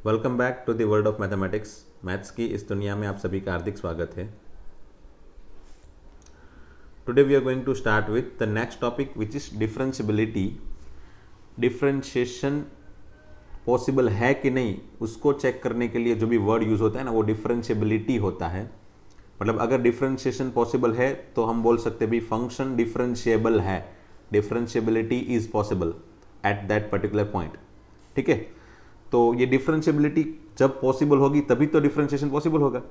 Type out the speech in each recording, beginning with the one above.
Welcome back to the world of mathematics. Maths की इस दुनिया में आप सभी का हार्दिक स्वागत है। Today we are going to start with the next topic which is differentiability. Differentiation possible है कि नहीं उसको चेक करने के लिए जो भी वर्ड यूज होता है ना वो डिफरेंशियबिलिटी होता है। मतलब अगर डिफरेंशिएशन पॉसिबल है तो हम बोल सकते हैं भी फंक्शन डिफरेंशिएबल है, differentiability is possible at that particular point. ठीक है, तो ये डिफरेंशियबिलिटी जब पॉसिबल होगी तभी तो डिफरेंशिएशन पॉसिबल होगा,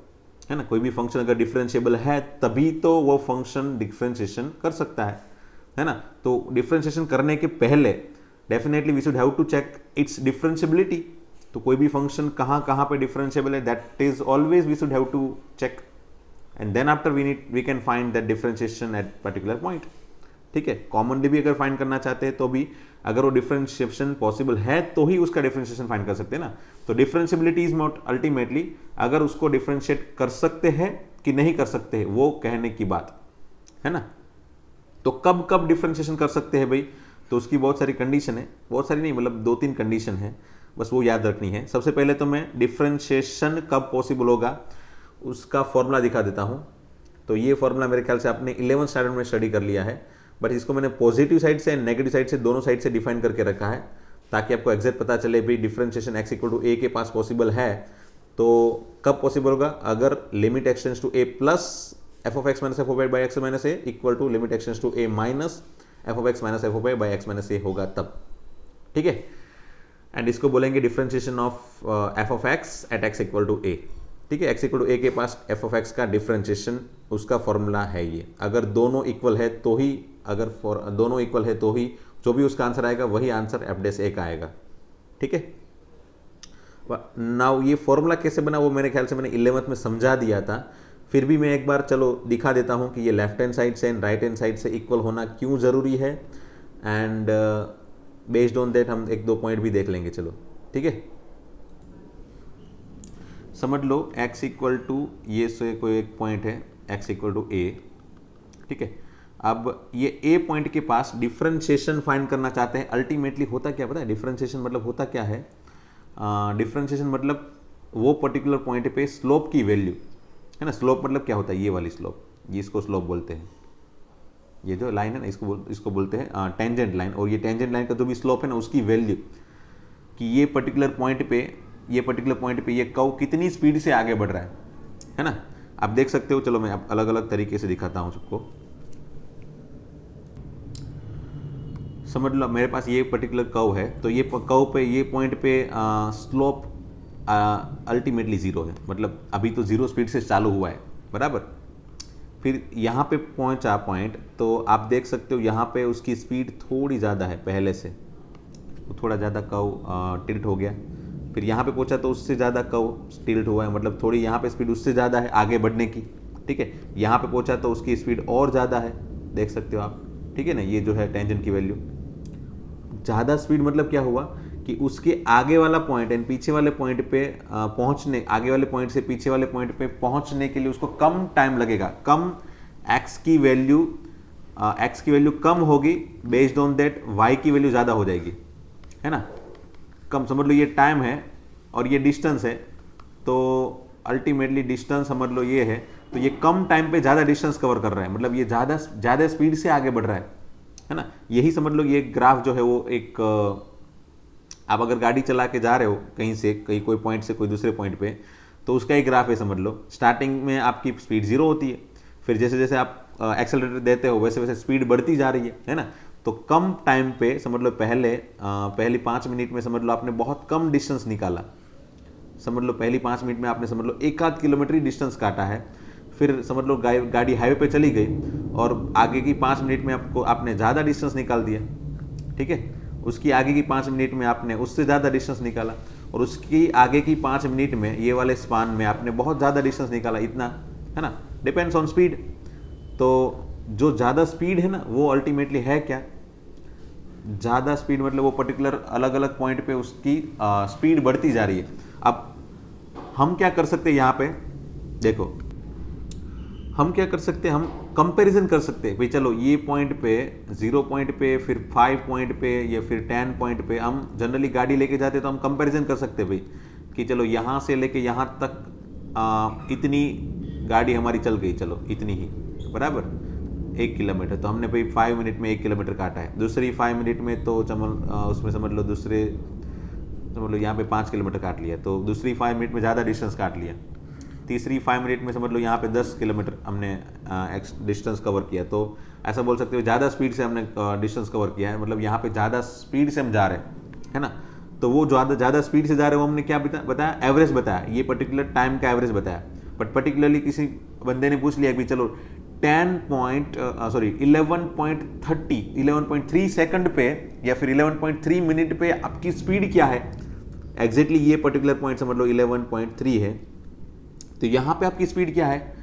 है ना। कोई भी फंक्शन अगर डिफरेंशिएबल है तभी तो वो फंक्शन डिफरेंशिएशन कर सकता है ना। तो डिफरेंशिएशन करने के पहले definitely we should have to check its differentiability. तो कोई भी फंक्शन कहाँ कहाँ पे डिफरेंशिएबल है that is always we should have to check, and then after we can find that differentiation at particular point. ठीक है, कॉमनली भी अगर फाइंड करना चाहते हैं तो भी अगर वो डिफरेंशिएशन पॉसिबल है तो ही उसका डिफरेंशिएशन फाइंड कर सकते हैं ना। तो डिफरेंशियबिलिटी इज नॉट अल्टीमेटली अगर उसको डिफरेंशिएट कर सकते हैं कि नहीं कर सकते हैं वो कहने की बात है ना। तो कब कब डिफरेंशिएशन कर सकते हैं भाई, तो उसकी बहुत सारी कंडीशन है, बहुत सारी नहीं मतलब 2-3 कंडीशन है, बस वो याद रखनी है। सबसे पहले तो मैं डिफरेंशिएशन कब पॉसिबल होगा उसका फॉर्मूला दिखा देता हूं। तो ये फॉर्मूला मेरे ख्याल से आपने 11th स्टैंडर्ड में स्टडी कर लिया है, बट इसको मैंने पॉजिटिव साइड से नेगेटिव साइड से दोनों साइड से डिफाइन करके रखा है ताकि आपको एग्जैक्ट पता चले भी differentiation x equal to A के पास पॉसिबल है तो कब पॉसिबल होगा। अगर limit extends to a plus f of x minus f of y by x minus A equal to limit extends to a minus f of x minus f of y by x minus A होगा तब। ठीक है, and इसको बोलेंगे differentiation of f of x at x equal to A. ठीक है, x equal to A के पास F of x का डिफरेंशिएशन उसका फॉर्मूला है ये। अगर दोनों इक्वल है तो ही, अगर दोनों इक्वल है तो ही जो भी उसका आंसर आएगा वही आंसर एफ डैश ए का आएगा। ठीक है, नाउ ये फॉर्मूला कैसे बना वो मेरे ख्याल से मैंने 11th में समझा दिया था, फिर भी मैं एक बार चलो दिखा देता हूँ कि ये लेफ्ट हैंड साइड से एंड राइट हैंड साइड से इक्वल होना क्यों ज़रूरी है, एंड बेस्ड ऑन दैट हम 1-2 पॉइंट भी देख लेंगे। चलो ठीक है, समझ लो x इक्वल टू ये से कोई एक पॉइंट है x इक्वल टू ए। ठीक है, अब ये ए पॉइंट के पास डिफरेंशिएशन फाइंड करना चाहते हैं। अल्टीमेटली होता क्या पता है, डिफरेंशिएशन मतलब होता क्या है, डिफरेंशिएशन मतलब वो पर्टिकुलर पॉइंट पे स्लोप की वैल्यू है ना। स्लोप मतलब क्या होता है, ये वाली स्लोप, ये इसको स्लोप बोलते हैं। ये जो लाइन है ना इसको बोलते हैं टेंजेंट लाइन, और ये टेंजेंट लाइन का जो भी स्लोप है ना उसकी वैल्यू कि ये पर्टिकुलर पॉइंट पे ये कर्व कितनी स्पीड से आगे बढ़ रहा है ना। आप देख सकते हो, चलो मैं अलग अलग तरीके से दिखाता हूं सबको। समझ लो मेरे पास ये पर्टिकुलर कर्व है, तो ये कर्व पे ये पॉइंट पे स्लोप अल्टीमेटली जीरो है, मतलब अभी तो जीरो स्पीड से चालू हुआ है बराबर। फिर यहाँ पे पहुंचा पॉइंट, तो आप देख सकते हो यहाँ पे उसकी स्पीड थोड़ी ज़्यादा है पहले से, तो थोड़ा ज़्यादा कर्व टिल्ट हो गया। फिर यहाँ पे पहुंचा तो उससे ज़्यादा कर्व टिल्ट हुआ है, मतलब थोड़ी यहाँ पे स्पीड उससे ज़्यादा है आगे बढ़ने की। ठीक है, यहाँ पे पहुंचा तो उसकी स्पीड और ज़्यादा है, देख सकते हो आप। ठीक है ना, ये जो है टेंजेंट की वैल्यू ज़्यादा स्पीड मतलब क्या हुआ कि उसके आगे वाला पॉइंट एंड पीछे वाले पॉइंट पे पहुंचने, आगे वाले पॉइंट से पीछे वाले पॉइंट पे पहुंचने के लिए उसको कम टाइम लगेगा, कम x की वैल्यू कम होगी, बेस्ड ऑन दैट y की वैल्यू ज़्यादा हो जाएगी, है ना। कम समझ लो ये टाइम है और ये डिस्टेंस है, तो अल्टीमेटली डिस्टेंस समझ लो ये है, तो ये कम टाइम पे ज़्यादा डिस्टेंस कवर कर रहा है, मतलब ये ज़्यादा स्पीड से आगे बढ़ रहा है ना। यही समझ लो ये ग्राफ जो है वो एक, आप अगर गाड़ी चला के जा रहे हो कहीं से कोई पॉइंट से कोई दूसरे पॉइंट पे, तो उसका एक ग्राफ है समझ लो। स्टार्टिंग में आपकी स्पीड जीरो होती है, फिर जैसे जैसे आप एक्सेलरेटर देते हो वैसे वैसे स्पीड बढ़ती जा रही है ना। तो कम टाइम पे समझ लो पहली 5 मिनट में समझ लो आपने बहुत कम डिस्टेंस निकाला, समझ लो पहली 5 मिनट में आपने समझ लो 1-8 किलोमीटर ही डिस्टेंस काटा है। फिर समझ लो गाड़ी हाईवे पे चली गई और आगे की 5 मिनट में आपने ज़्यादा डिस्टेंस निकाल दिया। ठीक है, उसकी आगे की 5 मिनट में आपने उससे ज़्यादा डिस्टेंस निकाला, और उसकी आगे की 5 मिनट में ये वाले स्पान में आपने बहुत ज़्यादा डिस्टेंस निकाला, इतना, है ना। Depends on speed. तो जो ज़्यादा स्पीड है ना वो अल्टीमेटली है क्या, ज़्यादा स्पीड मतलब वो पर्टिकुलर अलग अलग पॉइंट पे उसकी स्पीड बढ़ती जा रही है। अब हम क्या कर सकते हैं यहाँ पे, देखो हम क्या कर सकते हैं, हम कंपैरिजन कर सकते हैं भाई। चलो ये पॉइंट पे 0 पॉइंट पे, फिर 5 पॉइंट पे या फिर 10 पॉइंट पे हम जनरली गाड़ी लेके जाते हैं, तो हम कंपैरिजन कर सकते हैं भाई कि चलो यहाँ से लेके यहाँ तक इतनी गाड़ी हमारी चल गई, चलो इतनी ही, बराबर 1 किलोमीटर, तो हमने भाई 5 मिनट में 1 किलोमीटर काटा है। दूसरी 5 मिनट में तो उसमें समझ लो समझ लो यहाँ पे 5 किलोमीटर काट लिया, तो दूसरी 5 मिनट में ज़्यादा डिस्टेंस काट लिया। तीसरी 5 मिनट में समझ लो यहाँ पे 10 किलोमीटर हमने डिस्टेंस कवर किया, तो ऐसा बोल सकते हो ज़्यादा स्पीड से हमने डिस्टेंस कवर किया है, मतलब यहाँ पे ज़्यादा स्पीड से हम जा रहे हैं, है ना। तो वो ज़्यादा स्पीड से जा रहे हो, हमने क्या बताया, एवरेज बताया, ये पर्टिकुलर टाइम का एवरेज बताया। बट पर्टिकुलरली किसी बंदे ने पूछ लिया कि चलो 11.3 सेकंड पे या फिर 11.3 मिनट पे आपकी स्पीड क्या है, एग्जैक्टली ये पर्टिकुलर पॉइंट समझ लो 11.3 है, तो यहाँ पे आपकी स्पीड क्या है,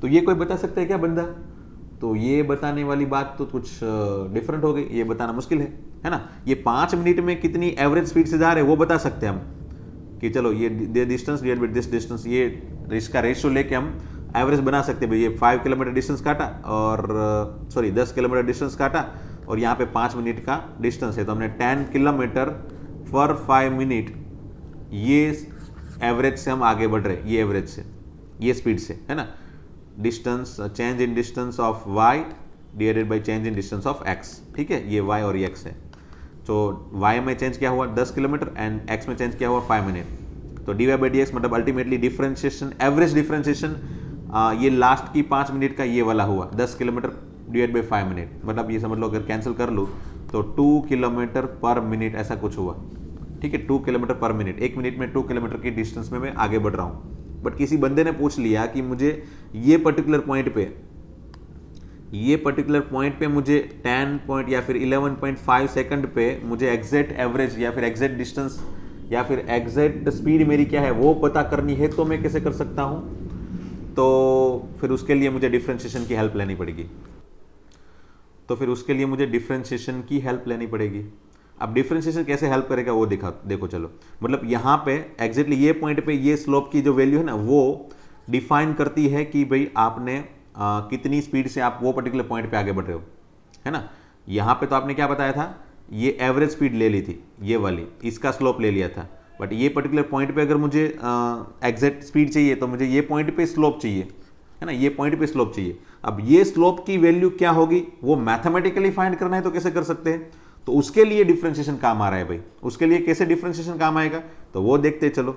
तो ये कोई बता सकता है क्या बंदा? तो ये बताने वाली बात तो कुछ डिफरेंट हो गई, ये बताना मुश्किल है ना। ये 5 मिनट में कितनी एवरेज स्पीड से जा रहे हैं वो बता सकते हैं हम, कि चलो ये distance divide by this distance, ये इसका रेशियो लेके हम एवरेज बना सकते हैं भाई। ये 5 किलोमीटर डिस्टेंस काटा और 10 किलोमीटर डिस्टेंस काटा और यहाँ पे 5 मिनट का डिस्टेंस है, तो हमने 10 किलोमीटर पर 5 मिनट, ये एवरेज से हम आगे बढ़ रहे हैं, ये एवरेज से, ये स्पीड से, है ना। Distance, change in distance of y divided by change in distance of x, ठीक है, ये y और ये x है। तो y में चेंज किया हुआ 10 किलोमीटर एंड x में चेंज किया हुआ 5 मिनट, तो dy बाई dx मतलब अल्टीमेटली डिफरेंशिएशन, एवरेज डिफरेंशिएशन ये लास्ट की 5 मिनट का ये वाला हुआ 10 किलोमीटर डिवाइड बाई 5 मिनट, मतलब ये समझ लो अगर कैंसिल कर लो तो 2 किलोमीटर पर मिनट ऐसा कुछ हुआ, ठीक है, 2 किलोमीटर पर मिनट, 1 मिनट में 2 किलोमीटर की डिस्टेंस में मैं आगे बढ़ रहा हूँ। बट किसी बंदे ने पूछ लिया कि मुझे ये पर्टिकुलर पॉइंट पे मुझे 10 पॉइंट या फिर 11.5 सेकंड पे मुझे एग्जैक्ट एवरेज या फिर एग्जैक्ट डिस्टेंस या फिर एग्जैक्ट स्पीड मेरी क्या है वो पता करनी है, तो मैं कैसे कर सकता हूँ? तो फिर उसके लिए मुझे डिफरेंशिएशन की हेल्प लेनी पड़ेगी। अब डिफरेंशिएशन कैसे हेल्प करेगा वो देखो चलो, मतलब यहाँ पे एग्जैक्टली ये पॉइंट पे ये स्लोप की जो वैल्यू है ना वो डिफाइन करती है कि भाई आपने कितनी स्पीड से आप वो पर्टिकुलर पॉइंट पे आगे बढ़ रहे हो, है ना। यहाँ पे तो आपने क्या बताया था, ये एवरेज स्पीड ले ली थी, ये वाली, इसका स्लोप ले लिया था। बट ये पर्टिकुलर पॉइंट पे अगर मुझे एग्जैक्ट स्पीड चाहिए तो मुझे ये पॉइंट पे स्लोप चाहिए, है ना, ये पॉइंट पे स्लोप चाहिए। अब ये स्लोप की वैल्यू क्या होगी वो मैथमेटिकली फाइंड करना है, तो कैसे कर सकते हैं? तो उसके लिए डिफरेंशिएशन काम आ रहा है भाई। उसके लिए कैसे डिफरेंशिएशन काम आएगा तो वो देखते चलो।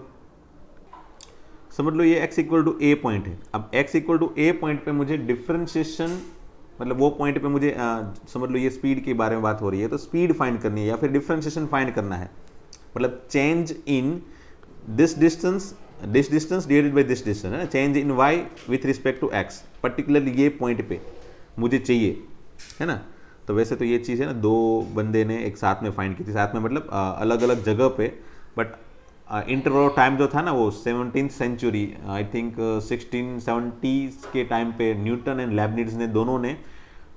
समझ लो ये x equal to a point है। अब x equal to a point पे मुझे डिफरेंशिएशन, मतलब वो पॉइंट पे मुझे समझ लो ये स्पीड के बारे में बात हो रही है, तो स्पीड फाइंड करनी है या फिर डिफरेंशिएशन फाइंड करना है, मतलब change in this distance divided by this distance, है ना, change in y with respect to x, particularly ये पॉइंट पे मुझे चाहिए, है ना। तो वैसे तो ये चीज़ है ना, दो बंदे ने एक साथ में फाइंड की थी, साथ में मतलब अलग अलग जगह पे, बट इंटरवल टाइम जो था ना वो 17th सेंचुरी, आई थिंक 1670 के टाइम पे न्यूटन एंड लेबनिट्ज ने दोनों ने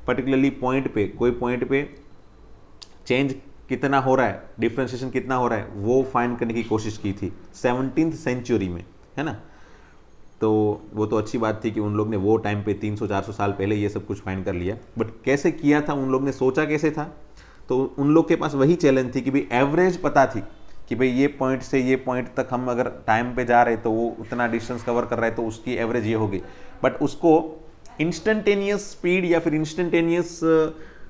पर्टिकुलरली पॉइंट पे, कोई पॉइंट पे चेंज कितना हो रहा है, डिफरेंशिएशन कितना हो रहा है वो फाइंड करने की कोशिश की थी 17th सेंचुरी में, है ना। तो वो तो अच्छी बात थी कि उन लोग ने वो टाइम पे 300-400 साल पहले ये सब कुछ फाइंड कर लिया। बट कैसे किया था, उन लोग ने सोचा कैसे था? तो उन लोग के पास वही चैलेंज थी कि भाई एवरेज पता थी कि भाई ये पॉइंट से ये पॉइंट तक हम अगर टाइम पे जा रहे तो वो उतना डिस्टेंस कवर कर रहा है, तो उसकी एवरेज ये होगी। बट उसको इंस्टेंटेनियस स्पीड या फिर इंस्टेंटेनियस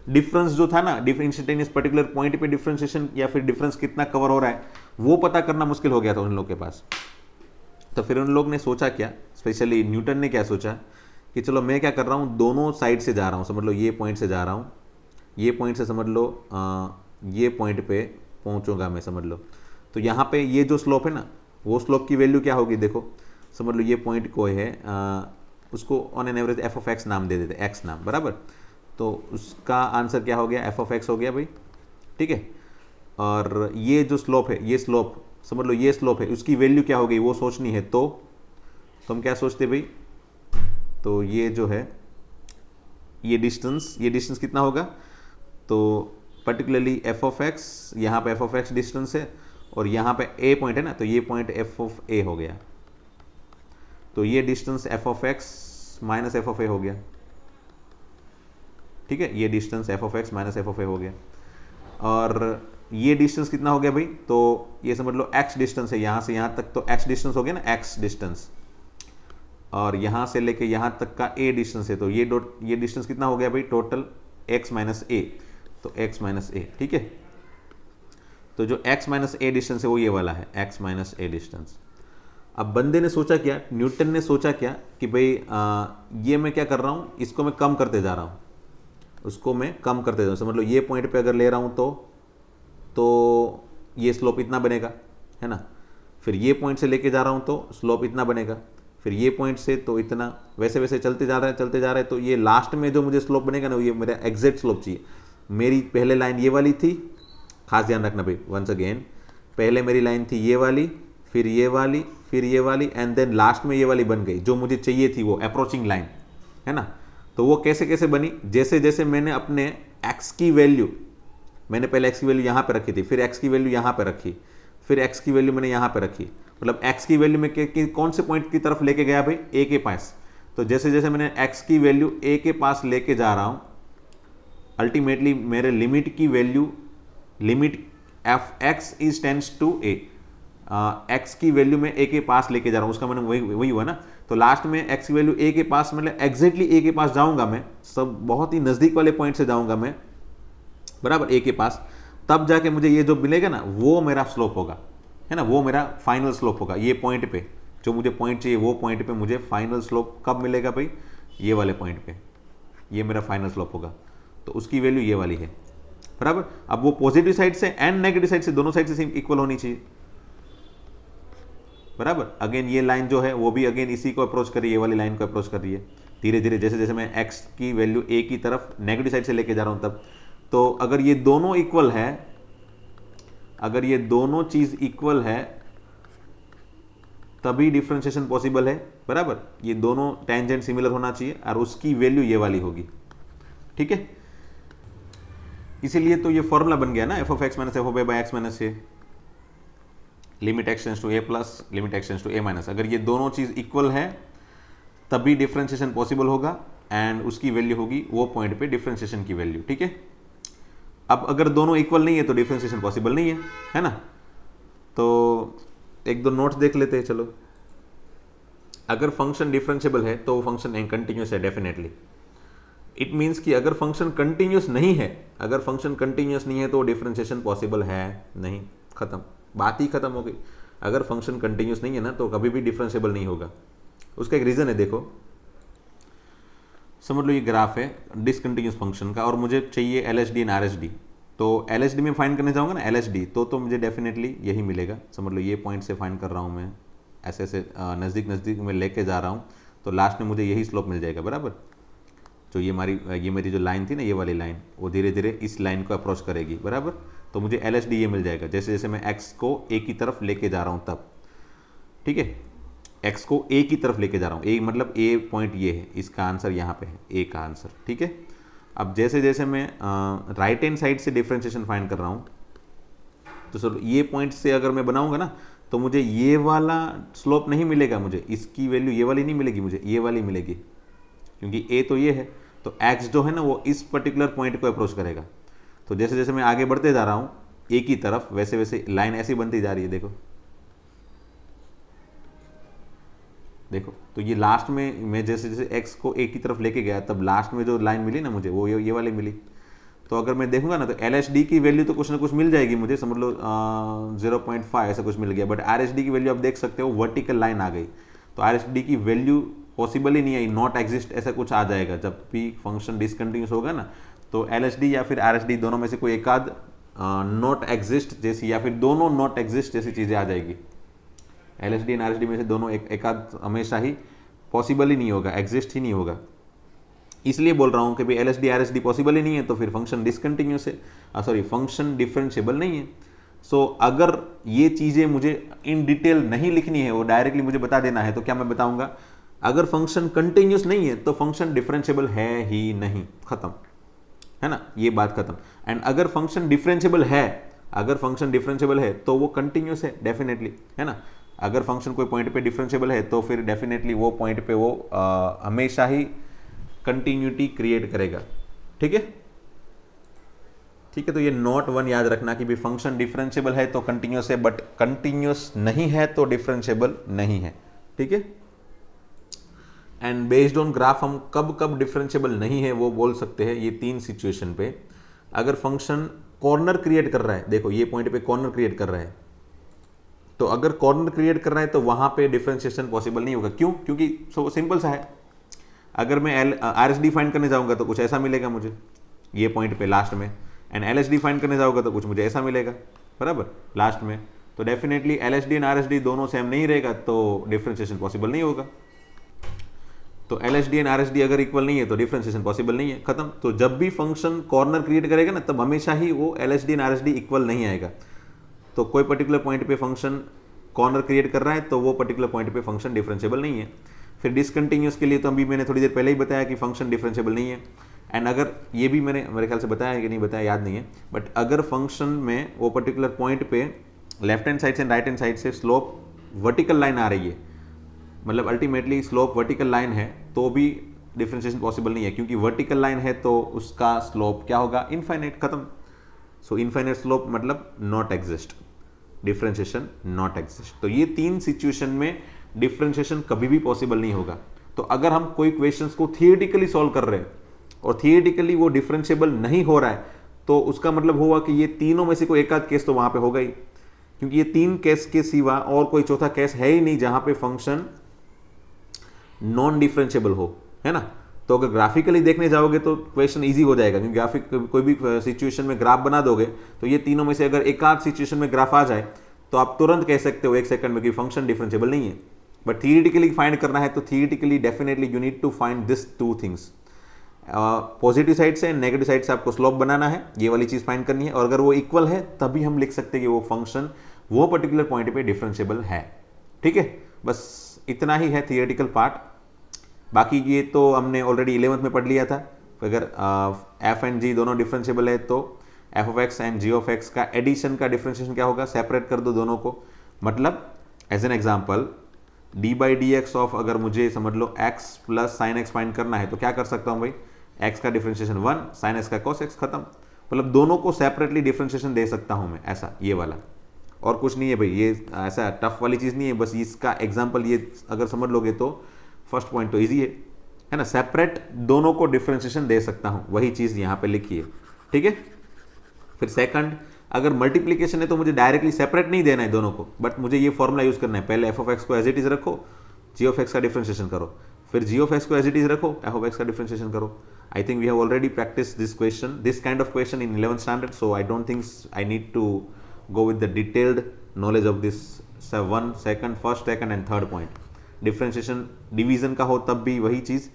डिफरेंस जो था ना, इंस्टेंटेनियस पर्टिकुलर पॉइंट पे डिफरेंशिएशन या फिर डिफरेंस कितना कवर हो रहा है वो पता करना मुश्किल हो गया था उन लोग के पास। तो फिर उन लोग ने सोचा क्या, स्पेशली न्यूटन ने क्या सोचा कि चलो मैं क्या कर रहा हूँ, दोनों साइड से जा रहा हूँ, समझ लो ये पॉइंट से जा रहा हूँ, ये पॉइंट से समझ लो ये पॉइंट पे पहुँचूंगा मैं, समझ लो। तो यहाँ पे ये जो स्लोप है ना, वो स्लोप की वैल्यू क्या होगी, देखो समझ लो ये पॉइंट को है उसको on an average F of x नाम दे देते, एक्स नाम, बराबर। तो उसका आंसर क्या हो गया, एफ ऑफ एक्स हो गया भाई, ठीक है। और ये जो स्लोप है, ये स्लोप समझ लो ये स्लोप है, उसकी वैल्यू क्या हो गई वो सोचनी है। तो हम क्या सोचते भाई, तो ये जो है ये डिस्टेंस कितना होगा, तो पर्टिकुलरली एफ ऑफ एक्स, यहाँ पे एफ ऑफ एक्स डिस्टेंस है और यहाँ पे ए पॉइंट है ना, तो ये पॉइंट एफ ऑफ ए हो गया। तो ये distance f of x minus f of A हो गया, ठीक है, ये distance f of x minus f of A हो गया। और ये डिस्टेंस कितना हो गया भाई, तो ये समझ लो x डिस्टेंस है, यहाँ से यहाँ तक तो x डिस्टेंस हो गया ना, x डिस्टेंस, और यहाँ से लेके यहाँ तक का a डिस्टेंस है, तो ये डिस्टेंस कितना हो गया भाई टोटल x माइनस ए, तो x माइनस ए, ठीक है। तो जो x माइनस ए डिस्टेंस है वो ये वाला है, x माइनस ए डिस्टेंस। अब बंदे ने सोचा क्या, न्यूटन ने सोचा क्या कि भाई ये मैं क्या कर रहा हूँ, इसको मैं कम करते जा रहा हूँ, उसको मैं कम करते जा रहा हूँ। समझ लो ये पॉइंट पे अगर ले रहा हूँ तो ये स्लोप इतना बनेगा, है ना। फिर ये पॉइंट से लेके जा रहा हूँ तो स्लोप इतना बनेगा, फिर ये पॉइंट से तो इतना, वैसे वैसे चलते जा रहा है, तो ये लास्ट में जो मुझे स्लोप बनेगा ना, ये मेरा एग्जैक्ट स्लोप चाहिए। मेरी पहले लाइन ये वाली थी, खास ध्यान रखना भाई, वंस अगेन, पहले मेरी लाइन थी ये वाली, फिर ये वाली, फिर ये वाली, एंड देन लास्ट में ये वाली बन गई जो मुझे चाहिए थी, वो अप्रोचिंग लाइन, है ना। तो वो कैसे कैसे बनी, जैसे जैसे मैंने अपने x की वैल्यू, मैंने पहले x की वैल्यू यहाँ पे रखी थी, फिर x की वैल्यू यहाँ पे रखी, फिर x की वैल्यू मैंने यहाँ पे रखी, मतलब x की वैल्यू में कौन से पॉइंट की तरफ लेके गया भाई, a के पास। तो जैसे जैसे मैंने x की वैल्यू a के पास लेके जा रहा हूँ, अल्टीमेटली मेरे लिमिट की value, limit f x is tends to a, x की वैल्यू में a के पास लेके जा रहा हूँ, उसका मैंने वही हुआ ना। तो लास्ट में x की वैल्यू a के पास, मतलब एग्जैक्टली a के पास जाऊंगा मैं, सब बहुत ही नज़दीक वाले पॉइंट से जाऊंगा मैं, बराबर a के पास, तब जाके मुझे ये जो मिलेगा ना वो मेरा स्लोप होगा, है ना, वो मेरा फाइनल स्लोप होगा। ये पॉइंट पे जो मुझे पॉइंट चाहिए, वो पॉइंट पे मुझे फाइनल स्लोप कब मिलेगा भाई, ये वाले पॉइंट पे, ये मेरा फाइनल स्लोप होगा। तो उसकी वैल्यू ये वाली है, बराबर। अब वो पॉजिटिव साइड से एंड नेगेटिव साइड से, दोनों साइड से इक्वल होनी चाहिए, बराबर। अगेन ये लाइन जो है वो भी अगेन इसी को अप्रोच कर रही है, ये वाली लाइन को अप्रोच कर रही है धीरे धीरे, जैसे जैसे मैं x की वैल्यू a की तरफ नेगेटिव साइड से लेके जा रहा हूं तब। तो अगर ये दोनों इक्वल है, अगर ये दोनों चीज इक्वल है तभी डिफरेंशिएशन पॉसिबल है, बराबर। ये दोनों टेंजेंट सिमिलर होना चाहिए और उसकी वैल्यू ये वाली होगी, ठीक है। इसीलिए तो ये फॉर्मूला बन गया ना, f of x minus f of a by x minus a, limit x tends to a plus limit x tends to a minus. अगर ये दोनों चीज इक्वल है तभी डिफरेंशिएशन पॉसिबल होगा, एंड उसकी वैल्यू होगी वो पॉइंट पे डिफरेंशिएशन की वैल्यू, ठीक है। अब अगर दोनों इक्वल नहीं है तो डिफरेंशिएशन पॉसिबल नहीं है ना। तो एक दो नोट्स देख लेते हैं, चलो। अगर फंक्शन डिफरेंशिएबल है तो वो फंक्शन कंटिन्यूस है डेफिनेटली। इट मीन्स कि अगर फंक्शन कंटिन्यूस नहीं है, अगर फंक्शन कंटिन्यूस नहीं है तो डिफरेंशिएशन पॉसिबल है नहीं, खत्म, बात ही खत्म हो गई। अगर फंक्शन कंटिन्यूस नहीं है ना तो कभी भी डिफरेंशिएबल नहीं होगा। उसका एक रीजन है, देखो समझ लो ये ग्राफ है डिसकंटिन्यूस फंक्शन का और मुझे चाहिए LHD एंड RHD। तो LHD में फाइंड करने जाऊंगा ना LHD, तो मुझे डेफिनेटली यही मिलेगा। समझ लो ये पॉइंट से फाइंड कर रहा हूँ मैं, ऐसे ऐसे नज़दीक नज़दीक में लेके जा रहा हूँ, तो लास्ट में मुझे यही स्लोप मिल जाएगा, बराबर। तो ये मेरी जो लाइन थी ना, ये वाली लाइन, वो धीरे धीरे इस लाइन को अप्रोच करेगी, बराबर। तो मुझे LHD ये मिल जाएगा जैसे जैसे मैं x को a की तरफ लेके जा रहा हूँ तब, ठीक है। x को a की तरफ लेके जा रहा हूँ, a मतलब a पॉइंट ये है, इसका आंसर यहाँ पे है, a का आंसर, ठीक है। अब जैसे जैसे मैं राइट हैंड साइड से डिफरेंशिएशन फाइंड कर रहा हूँ, तो चलो ये पॉइंट से अगर मैं बनाऊंगा ना तो मुझे ये वाला स्लोप नहीं मिलेगा, मुझे इसकी वैल्यू ये वाली नहीं मिलेगी, मुझे ये वाली मिलेगी, क्योंकि a तो ये है, तो x जो है ना वो इस पर्टिकुलर पॉइंट को अप्रोच करेगा। तो जैसे जैसे मैं आगे बढ़ते जा रहा हूँ a की तरफ, वैसे वैसे लाइन ऐसी बनती जा रही है, देखो देखो। तो ये लास्ट में मैं जैसे जैसे x को a की तरफ लेके गया तब लास्ट में जो लाइन मिली ना मुझे, वो ये वाली मिली। तो अगर मैं देखूंगा ना तो LHD की वैल्यू तो कुछ ना कुछ मिल जाएगी मुझे, समझ लो 0.5 ऐसा कुछ मिल गया, बट RHD की वैल्यू आप देख सकते हो वर्टिकल लाइन आ गई। तो RHD की वैल्यू पॉसिबल ही नहीं है, नॉट एग्जिस्ट ऐसा कुछ आ जाएगा। जब भी फंक्शन डिसकंटिन्यूस होगा ना तो LHD या फिर RHD दोनों में से कोई एक आध नॉट एग्जिस्ट जैसी, या फिर दोनों नॉट एग्जिस्ट जैसी चीज़ें आ जाएगी। LHD एंड RHD में से दोनों एक आध हमेशा ही पॉसिबल ही नहीं होगा, एग्जिस्ट ही नहीं होगा। इसलिए बोल रहा हूँ कि भाई LHD RHD पॉसिबल ही नहीं है तो फिर फंक्शन डिसकंटिन्यूस है, सॉरी फंक्शन डिफरेंशिएबल नहीं है। सो अगर ये चीज़ें मुझे इन डिटेल नहीं लिखनी है, वो डायरेक्टली मुझे बता देना है, तो क्या मैं बताऊंगा, अगर फंक्शन कंटिन्यूस नहीं है तो फंक्शन डिफरेंशिएबल है ही नहीं, खत्म, है ना, ये बात खत्म। एंड अगर फंक्शन डिफरेंशिएबल है, अगर फंक्शन डिफरेंशिएबल है तो वो कंटिन्यूस है डेफिनेटली, है ना। अगर फंक्शन कोई पॉइंट पे डिफरेंशिएबल है तो फिर डेफिनेटली वो पॉइंट पे वो हमेशा ही कंटिन्यूटी क्रिएट करेगा, ठीक है। ठीक है, तो ये नॉट वन याद रखना कि भी फंक्शन डिफरेंशिएबल है तो कंटिन्यूस है, बट कंटिन्यूस नहीं है तो डिफरेंशिएबल नहीं है। ठीक है, एंड बेस्ड ऑन ग्राफ हम कब कब डिफरेंशिएबल नहीं है वो बोल सकते हैं ये 3 सिचुएशन पे। अगर फंक्शन कॉर्नर क्रिएट कर रहा है, देखो ये पॉइंट पे कॉर्नर क्रिएट कर रहा है, तो अगर कॉर्नर क्रिएट कर रहा है तो वहां पे डिफरेंशिएशन पॉसिबल नहीं होगा। क्यों? क्योंकि सिंपल सा है, अगर मैं RHD फाइंड करने जाऊंगा तो कुछ ऐसा मिलेगा मुझे ये पॉइंट पे लास्ट में, एंड LHD फाइंड करने जाऊंगा तो कुछ मुझे ऐसा मिलेगा, बराबर, लास्ट में। तो डेफिनेटली LHD एंड RHD दोनों सेम नहीं रहेगा तो डिफरेंशिएशन पॉसिबल नहीं होगा। तो LHD एंड RHD अगर इक्वल नहीं है तो डिफरेंशिएशन पॉसिबल नहीं है, खत्म। तो जब भी फंक्शन कॉर्नर क्रिएट करेगा ना, तब हमेशा ही वो LHD एंड RHD इक्वल नहीं आएगा। तो कोई पर्टिकुलर पॉइंट पे फंक्शन कॉर्नर क्रिएट कर रहा है तो वो पर्टिकुलर पॉइंट पे फंक्शन डिफरेंशिएबल नहीं है। फिर डिसकंटिन्यूस के लिए तो अभी मैंने थोड़ी देर पहले ही बताया कि फंक्शन डिफरेंशिएबल नहीं है। एंड अगर ये भी मैंने मेरे ख्याल से बताया कि नहीं बताया याद नहीं है, बट अगर फंक्शन में वो पर्टिकुलर पॉइंट पे लेफ्ट हैंड साइड से राइट हैंड साइड से स्लोप वर्टिकल लाइन आ रही है, मतलब अल्टीमेटली स्लोप वर्टिकल लाइन है, तो भी डिफरेंशिएशन पॉसिबल नहीं है, क्योंकि वर्टिकल लाइन है तो उसका स्लोप क्या होगा? इनफाइनाइट, खत्म। सो इनफाइनाइट स्लोप मतलब not exist, differentiation not exist. तो ये 3 सिचुएशन में डिफरेंशिएशन कभी भी पॉसिबल नहीं होगा। तो अगर हम कोई क्वेश्चंस को थियोरेटिकली सॉल्व कर रहे हैं और थियोरेटिकली वो डिफरेंशिएबल नहीं हो रहा है, तो उसका मतलब हुआ कि ये तीनों में से कोई एक आध केस तो वहां पे होगा ही, क्योंकि ये 3 केस के सिवा और कोई चौथा केस है ही नहीं जहां पे फंक्शन नॉन डिफरेंशिएबल हो, है ना। तो अगर ग्राफिकली देखने जाओगे तो क्वेश्चन इजी हो जाएगा, क्योंकि ग्राफिक कोई भी सिचुएशन में ग्राफ बना दोगे तो ये तीनों में से अगर एक आध सिचुएशन में ग्राफ आ जाए तो आप तुरंत कह सकते हो 1 सेकंड में कि फंक्शन डिफरेंशिएबल नहीं है। बट थियोरेटिकली फाइंड करना है तो theoretically definitely you need to find this 2 things, positive side से नेगेटिव साइड से आपको स्लोप बनाना है, ये वाली चीज फाइंड करनी है, और अगर वो इक्वल है तभी हम लिख सकते हैं कि वो फंक्शन वो पर्टिकुलर पॉइंट पे डिफरेंशिएबल है। ठीक है, बस इतना ही है थियोरेटिकल पार्ट। बाकी ये तो हमने ऑलरेडी 11th में पढ़ लिया था। अगर f एंड g दोनों डिफरेंशिएबल है तो f of x and g of x का एडिशन का डिफरेंशिएशन क्या होगा? सेपरेट कर दो दोनों को। मतलब as an example d by d x of, अगर मुझे समझ लो x plus sine x find करना है तो क्या कर सकता हूँ भाई? x का डिफरेंशिएशन 1, साइन x का cos x, खत्म। मतलब दोनों को सेपरेटली डिफरेंशिएशन दे सकता हूँ मैं, ऐसा ये वाला, और कुछ नहीं है भाई। ये ऐसा टफ वाली चीज़ नहीं है, बस इसका एग्जाम्पल ये अगर समझ लोगे तो फर्स्ट पॉइंट तो इजी है ना, सेपरेट दोनों को डिफरेंशिएशन दे सकता हूं, वही चीज यहां पे लिखी है। ठीक है, फिर सेकंड, अगर मल्टीप्लीकेशन है तो मुझे डायरेक्टली सेपरेट नहीं देना है दोनों को, बट मुझे ये फॉर्मूला यूज करना है। पहले f ऑफ x को एज इट इज रखो, g ऑफ x का डिफरेंशिएशन करो, फिर g ऑफ x को एज इट इज रखो, f ऑफ x का डिफरेंशिएशन करो। I think we have already practice this question, this kind of question in 11th standard, so I don't think I need to go with the detailed knowledge of this 1, 2, first, second and third point. Differentiation division का हो तब भी वही चीज,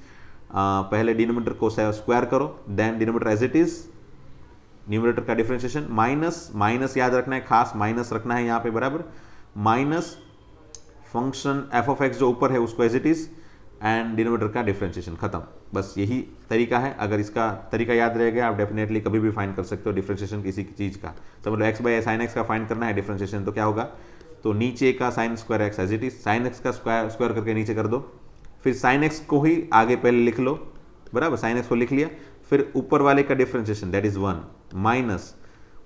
पहले denominator को square करो, then denominator as it is, numerator का डिफरेंशिएशन, माइनस माइनस याद रखना है, खास माइनस रखना है यहाँ पे, बराबर, minus function f of x जो ऊपर है उसको as it is, and denominator का डिफरेंशिएशन, खत्म। बस यही तरीका है। अगर इसका तरीका याद रह गया आप डेफिनेटली कभी भी फाइंड कर सकते हो डिफरेंशिएशन किसी की चीज का। तो मतलब x बाय साइन एक्स का फाइंड करना है डिफरेंशिएशन, तो क्या होगा? तो नीचे का sine square x as it is, sine x का स्क्वायर करके नीचे कर दो, फिर साइन एक्स को ही आगे पहले लिख लो, बराबर, साइन एक्स को लिख लिया, फिर ऊपर वाले का डिफरेंशिएशन दैट इज 1 माइनस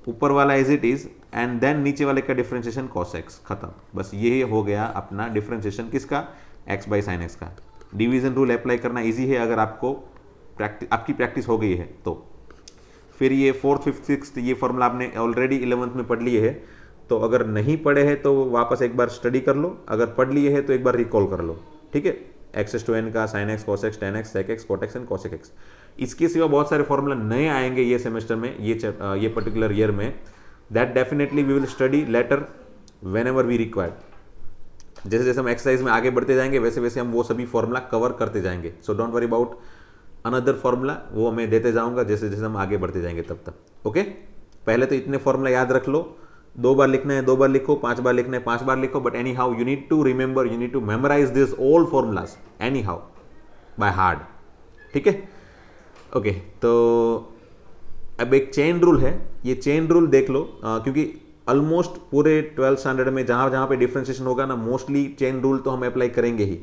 ऊपर वाला as it is, and then नीचे वाले का डिफरेंशिएशन cos x, खत्म। बस ये हो गया अपना डिफरेंशिएशन किसका? x बाई साइन एक्स का। डिवीजन रूल अप्लाई करना इजी है अगर आपको आपकी प्रैक्टिस हो गई है तो। फिर ये 4th, 5th, 6th ये फॉर्मूला आपने ऑलरेडी 11th में पढ़ लिए है, तो अगर नहीं पढ़े हैं तो वापस एक बार स्टडी कर लो, अगर पढ़ लिए हैं तो एक बार रिकॉल कर लो। ठीक है, एक्स टू एन का sine x, cos x, tan x, sec x, cot x and cosec x. इसके सिवा बहुत सारे फॉर्मूला नए आएंगे ये सेमेस्टर में, ये पर्टिकुलर ईयर में, that definitely we will study later whenever we required. जैसे जैसे हम एक्सरसाइज में आगे बढ़ते जाएंगे वैसे वैसे हम वो सभी फॉर्मूला कवर करते जाएंगे। So don't worry about another formula, वो मैं देते जाऊंगा जैसे जैसे हम आगे बढ़ते जाएंगे तब तक। ओके, पहले तो इतने फॉर्मूला याद रख लो, 2 बार लिखना है 2 बार लिखो, 5 बार लिखना है 5 बार लिखो, but anyhow you need to remember, you need to memorize this all formulas anyhow by heart. ठीक है, ओके। तो अब एक चेन रूल है, ये चेन रूल देख लो, क्योंकि ऑलमोस्ट पूरे 12th स्टैंडर्ड में जहां जहां पे डिफरेंशिएशन होगा ना, मोस्टली चेन रूल तो हम अप्लाई करेंगे ही,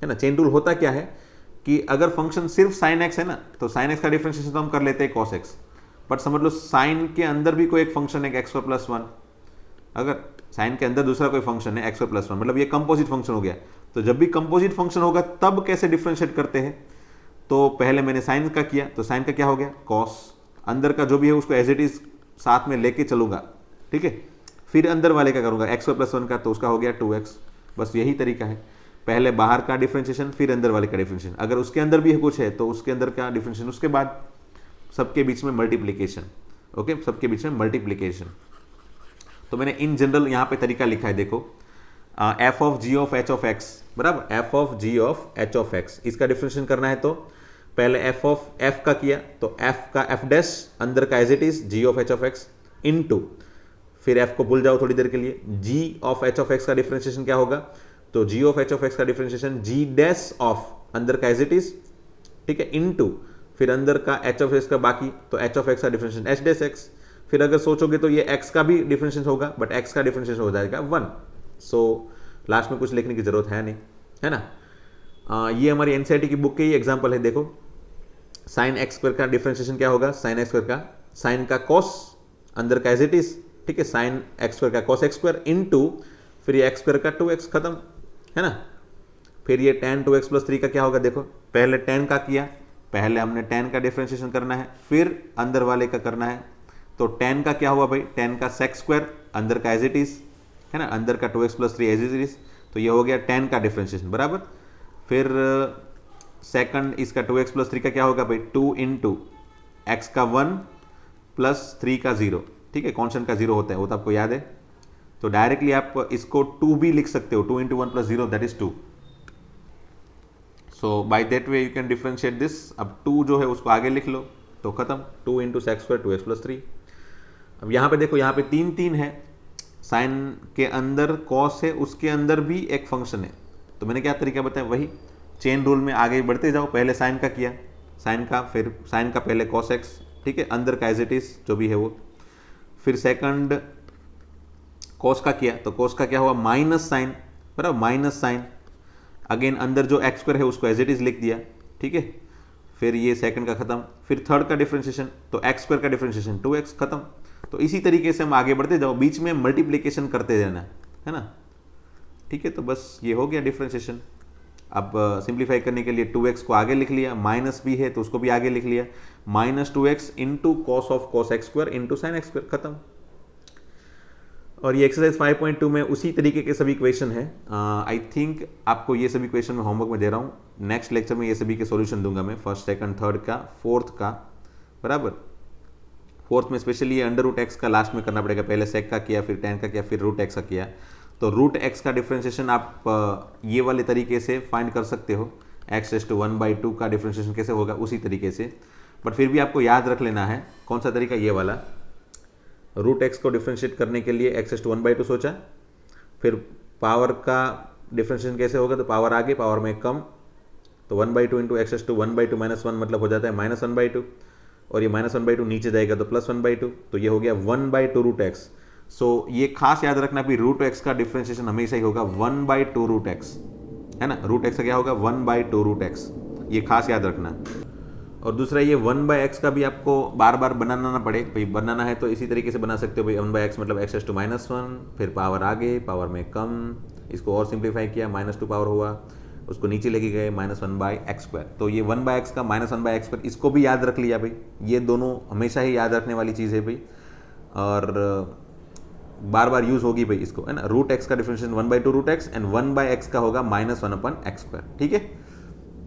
है ना। चेन रूल होता क्या है कि अगर फंक्शन सिर्फ साइन एक्स है ना, तो साइन एक्स का डिफरेंशिएशन तो हम कर लेते हैं कॉस एक्स, बट समझ लो साइन के अंदर भी कोई एक फंक्शन है एक्स स्क्वायर प्लस वन, अगर साइन के अंदर दूसरा कोई फंक्शन है एक्स स्क्वायर प्लस वन, मतलब ये कंपोजिट फंक्शन हो गया। तो जब भी कंपोजिट फंक्शन होगा तब कैसे डिफ्रेंशिएट करते हैं, तो पहले मैंने साइन का किया, तो साइन का क्या हो गया कॉस, अंदर का जो भी है उसको एज इट इज साथ में लेके चलूंगा, ठीक है। फिर अंदर वाले का करूंगा एक्स स्क्वायर प्लस वन का, तो उसका हो गया 2x। बस यही तरीका है, पहले बाहर का डिफ्रेंशिएशन फिर अंदर वाले का डिफ्रेंशिएशन, अगर उसके अंदर भी कुछ है तो उसके अंदर का डिफ्रेंशिएशन, उसके बाद सबके बीच में मल्टीप्लीकेशन। ओके, सबके बीच में मल्टीप्लीकेशन। तो मैंने इन जनरल यहाँ पे तरीका लिखा है, देखो f of g of h of x बराबर f of g of h of x, इसका डिफ्रेंशिएशन करना है तो पहले एफ ऑफ एफ का किया, तो एफ का एफ डैश अंदर का as it is g of h of x into, फिर एफ को भूल जाओ थोड़ी देर के लिए, g of h of x का डिफ्रेंशिएशन क्या होगा, तो g of h of x का डिफ्रेंशिएशन जी डैश ऑफ अंदर का एज इट इज, ठीक है, इनटू फिर अंदर का एच ऑफ एक्स का बाकी, तो एच ऑफ एक्स का डिफ्रेंशिएशन एच डैश एक्स। फिर अगर सोचोगे तो ये x का भी डिफरेंशिएशन होगा, बट x का डिफरेंशिएशन हो जाएगा 1। सो लास्ट में कुछ लिखने की जरूरत है नहीं, है ना। ये हमारी एनसीईआरटी की बुक के ही एग्जांपल है, देखो साइन एक्स स्क्वायर का डिफरेंशिएशन क्या होगा, साइन एक्स स्क्वायर का साइन का कॉस अंदर का एज इट इज, ठीक है, साइन एक्स स्क्वायर का कॉस एक्स स्क्वायर इनटू फिर ये एक्स स्क्वायर का 2x, खत्म, है ना। फिर ये tan 2x प्लस 3 का क्या होगा, देखो पहले tan का किया, पहले हमने tan का डिफरेंशिएशन करना है, फिर अंदर वाले का करना है, तो tan का क्या हुआ भाई, tan का sec स्क्वायर अंदर का एज इट इज, है ना, अंदर का 2x plus 3 as it is, तो ये हो गया tan का डिफरेंशिएशन बराबर। फिर सेकंड इसका 2x प्लस 3 का क्या होगा भाई, 2 इंटू एक्स का 1 प्लस 3 का 0, ठीक है, कॉन्स्टेंट का 0 होता है, वो तो आपको याद है। तो डायरेक्टली आप इसको 2 भी लिख सकते हो, 2 into 1 plus 0 that is 2। So by that way you can differentiate this. अब 2 जो है उसको आगे लिख लो तो खत्म, 2 into sex square 2x plus 3। अब यहाँ पे देखो, यहाँ पे 3 है, साइन के अंदर कॉस है, उसके अंदर भी एक फंक्शन है, तो मैंने क्या तरीका बताया, वही चेन रूल में आगे बढ़ते जाओ, पहले साइन का किया, साइन का, फिर साइन का पहले कॉस एक्स, ठीक है, अंदर का एज इट इज जो भी है वो, फिर सेकंड कॉस का किया, तो कॉस का क्या हुआ माइनस साइन बराबर माइनस साइन, अगेन अंदर जो एक्स स्क्वायर है उसको एज इट इज लिख दिया, ठीक है, फिर ये सेकंड का खत्म, फिर थर्ड का डिफरेंशिएशन, तो एक्स स्क्वायर का डिफरेंशिएशन 2x, खत्म। तो इसी तरीके से हम आगे बढ़ते जाओ, बीच में मल्टीप्लिकेशन करते रहना, है ना, ठीक है। तो बस ये हो गया डिफरेंशिएशन। अब सिंप्लीफाई करने के लिए 2x को आगे लिख लिया, माइनस भी है तो उसको भी आगे लिख लिया, minus 2x into cos of cos x square into sine x square, खत्म। और ये एक्सरसाइज 5.2 में उसी तरीके के सभी क्वेश्चन है। आई थिंक आपको ये सभी क्वेश्चन मैं होमवर्क में दे रहा हूँ, नेक्स्ट लेक्चर में ये सभी के सॉल्यूशन दूंगा मैं, फर्स्ट सेकंड थर्ड का फोर्थ का बराबर। फोर्थ में स्पेशली ये अंडर रूट एक्स का लास्ट में करना पड़ेगा, पहले सेक का किया, फिर tan का किया, फिर रूट एक्स का किया। तो रूट एक्स का डिफरेंशिएशन आप ये वाले तरीके से फाइंड कर सकते हो, x⁻1/2 का डिफरेंशिएशन कैसे होगा उसी तरीके से, बट फिर भी आपको याद रख लेना है कौन सा तरीका, ये वाला। रूट एक्स को डिफरेंशिएट करने के लिए x⁻1/2 सोचा, फिर पावर का डिफरेंशिएशन कैसे होगा, तो पावर आगे पावर में कम, तो 1/2 इंटू x⁻1/2 -1 मतलब हो जाता है -1/2, और ये -1/2 नीचे जाएगा तो +1/2, तो ये हो गया 1/2 रूट एक्स। सो ये खास याद रखना भी रूट एक्स का डिफरेंशिएशन हमेशा ही होगा 1/2 रूट एक्स, है ना, रूट एक्स का क्या होगा 1/2 रूट एक्स, ये खास याद रखना। और दूसरा ये 1/x का भी आपको बार बार बनाना ना पड़े, भाई बनाना है तो इसी तरीके से बना सकते हो भाई, 1/x मतलब x⁻1, फिर पावर आगे पावर में कम, इसको और सिंप्लीफाई किया -2 पावर हुआ, उसको नीचे लेके गए -1/x²। तो ये 1/x का -1/x², इसको भी याद रख लिया भाई, ये दोनों हमेशा ही याद रखने वाली चीज़ है भाई, और बार बार यूज़ होगी भाई इसको, है ना। रूट एक्स का differentiation 1/2 root x and 1/x का होगा -1/x², ठीक है।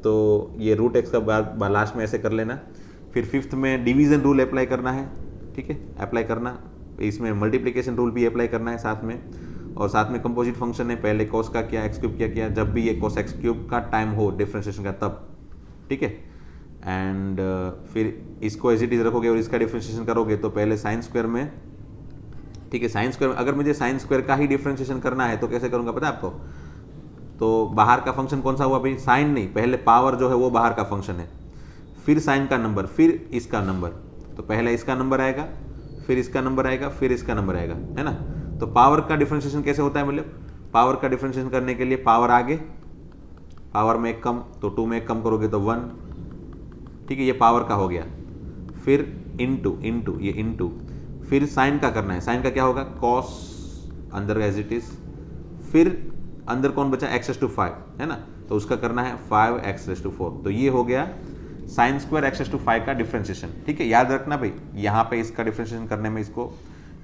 तो ये रूट एक्स का लास्ट में ऐसे कर लेना। फिर फिफ्थ में डिवीजन रूल अप्लाई करना है, ठीक है, अप्लाई करना, इसमें मल्टीप्लिकेशन रूल भी अप्लाई करना है साथ में, और साथ में कंपोजिट फंक्शन है, पहले cos का किया, x³ क्या किया, जब भी ये cos x³ का टाइम हो डिफरेंशिएशन का तब, ठीक है। एंड फिर इसको एज इट इज रखोगे और इसका डिफरेंशिएशन करोगे, तो पहले साइन स्क्वायर में, ठीक है, साइन स्क्वायर, अगर मुझे साइन स्क्वायर का ही डिफरेंशिएशन करना है तो कैसे करूँगा पता है आपको, तो बाहर का फंक्शन कौन सा हुआ भाई, साइन नहीं, पहले पावर जो है वो बाहर का फंक्शन है, फिर साइन का नंबर, फिर इसका नंबर, तो पहले इसका नंबर आएगा, फिर इसका नंबर आएगा, फिर इसका नंबर आएगा, है ना। तो पावर का डिफरेंशिएशन कैसे होता है, मतलब पावर का डिफरेंशिएशन करने के लिए पावर आगे पावर में एक कम, तो 2 में एक कम करोगे तो 1, ठीक है, ये पावर का हो गया। फिर इनटू ये इनटू, फिर साइन का करना है, साइन का क्या होगा कॉस अंदर एज इट इज, फिर अंदर कौन बचा x⁵ है ना, तो उसका करना है 5x⁴, तो ये हो गया साइन स्क्वायर x⁵ का डिफ्रेंशिएशन। ठीक है, याद रखना भाई यहाँ पे इसका डिफ्रेंशिएशन करने में इसको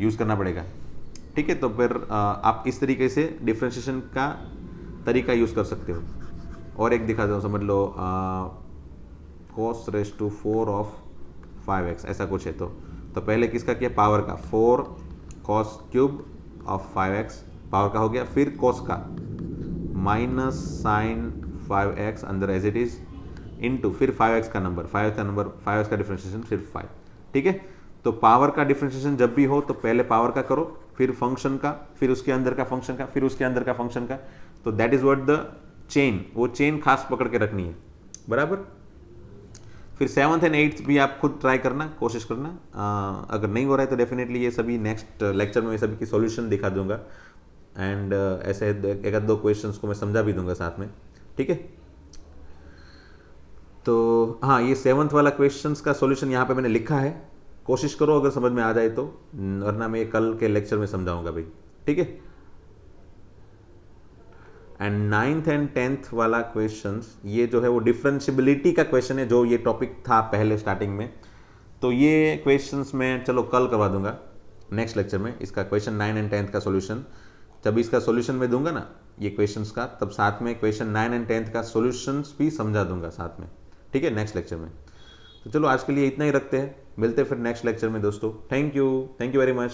यूज़ करना पड़ेगा। ठीक है, तो फिर आप इस तरीके से डिफ्रेंशिएशन का तरीका यूज़ कर सकते हो। और एक दिखा दो, समझ लो cos⁴ ऑफ 5x ऐसा कुछ है, तो पहले किसका किया पावर का 4 cos³ ऑफ 5x पावर का हो गया, फिर cos का माइनस साइन 5x अंदर एज इट इज इनटू फिर 5x का नंबर 5x का डिफरेंशिएशन सिर्फ 5। ठीक है, तो पावर का डिफरेंशिएशन जब भी हो तो पहले पावर का करो, फिर फंक्शन का, फिर उसके अंदर का फंक्शन का, फिर उसके अंदर का फंक्शन का, तो that is what the chain, वो चेन खास पकड़ के रखनी है, बराबर। फिर 7th एंड 8th भी आप खुद ट्राई करना, कोशिश करना। अगर नहीं हो रहा है तो डेफिनेटली ये सभी नेक्स्ट लेक्चर में सभी की सॉल्यूशन दिखा दूंगा, एंड ऐसे एक आध दो क्वेश्चंस को मैं समझा भी दूंगा साथ में। ठीक है, तो हाँ, ये 7th वाला क्वेश्चंस का सॉल्यूशन यहाँ पे मैंने लिखा है, कोशिश करो अगर समझ में आ जाए तो, वरना मैं कल के लेक्चर में समझाऊंगा भाई। ठीक है, एंड 9th एंड 10th वाला क्वेश्चंस ये जो है वो डिफरेंशियबिलिटी का क्वेश्चन है, जो ये टॉपिक था पहले स्टार्टिंग में, तो ये क्वेश्चंस मैं चलो कल करवा दूंगा नेक्स्ट लेक्चर में। इसका क्वेश्चन 9 एंड 10th का सॉल्यूशन, जब इसका सॉल्यूशन मैं दूंगा ना ये क्वेश्चंस का, तब साथ में क्वेश्चन 9 एंड 10th का सॉल्यूशंस भी समझा दूंगा साथ में। ठीक है, नेक्स्ट लेक्चर में। तो चलो आज के लिए इतना ही रखते हैं, मिलते हैं फिर नेक्स्ट लेक्चर में दोस्तों। Thank you very much.